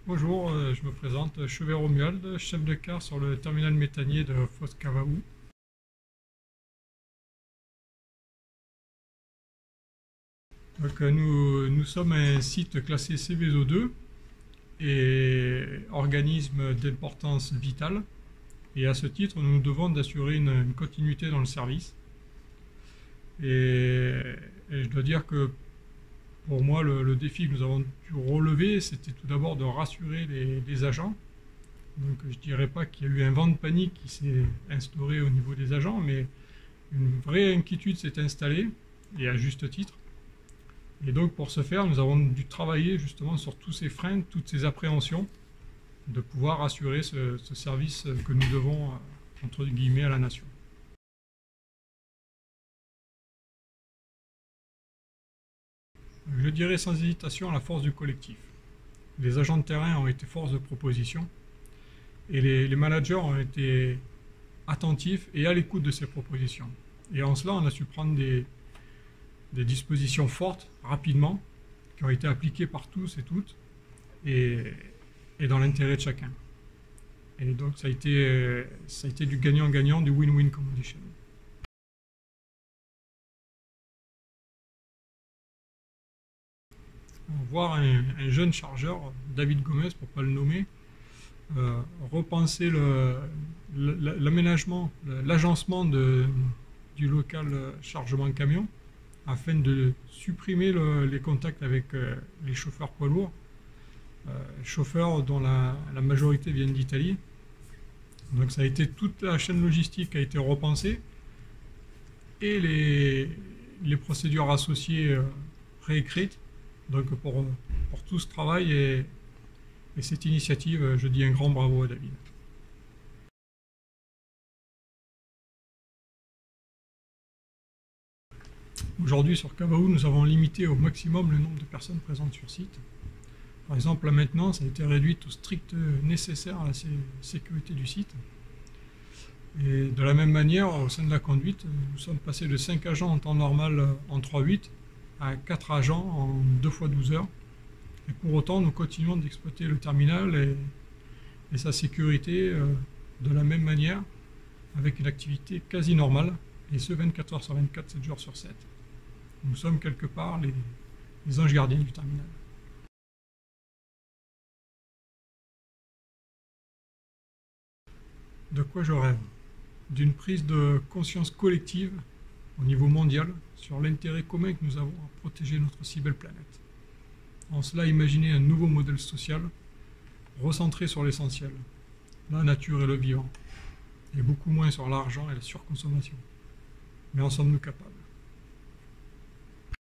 Bonjour, je me présente, Chevet Romuald, chef de car sur le terminal méthanier de Foz-Cavaou. Nous sommes un site classé Cveso2 et organisme d'importance vitale. Et à ce titre, nous nous devons d'assurer une continuité dans le service. Et je dois dire que pour moi, le défi que nous avons dû relever, c'était tout d'abord de rassurer les agents. Donc je ne dirais pas qu'il y a eu un vent de panique qui s'est instauré au niveau des agents, mais une vraie inquiétude s'est installée, et à juste titre. Et donc pour ce faire, nous avons dû travailler justement sur tous ces freins, toutes ces appréhensions, de pouvoir assurer ce service que nous devons, entre guillemets, à la nation. Je dirais sans hésitation la force du collectif. Les agents de terrain ont été force de proposition, et les managers ont été attentifs et à l'écoute de ces propositions. Et en cela, on a su prendre des dispositions fortes, rapidement, qui ont été appliquées par tous et toutes, et dans l'intérêt de chacun. Et donc ça a été du gagnant-gagnant, du win-win condition. Voir un jeune chargeur, David Gomez pour ne pas le nommer, repenser l'aménagement, l'agencement du local chargement camion afin de supprimer les contacts avec les chauffeurs poids lourds, chauffeurs dont la majorité viennent d'Italie. Donc ça a été toute la chaîne logistique a été repensée et les procédures associées réécrites. Donc pour tout ce travail et cette initiative, je dis un grand bravo à David. Aujourd'hui sur Cavaou, nous avons limité au maximum le nombre de personnes présentes sur site. Par exemple, la maintenance a été réduite au strict nécessaire à la sécurité du site. Et de la même manière, au sein de la conduite, nous sommes passés de 5 agents en temps normal en 3/8 à 4 agents en 2 fois 12 heures. Et pour autant, nous continuons d'exploiter le terminal et sa sécurité de la même manière, avec une activité quasi normale, et ce 24 heures sur 24, 7 jours sur 7. Nous sommes quelque part les anges gardiens du terminal. De quoi je rêve? D'une prise de conscience collective au niveau mondial sur l'intérêt commun que nous avons à protéger notre si belle planète. En cela, imaginer un nouveau modèle social recentré sur l'essentiel, la nature et le vivant, et beaucoup moins sur l'argent et la surconsommation. Mais en sommes-nous capables?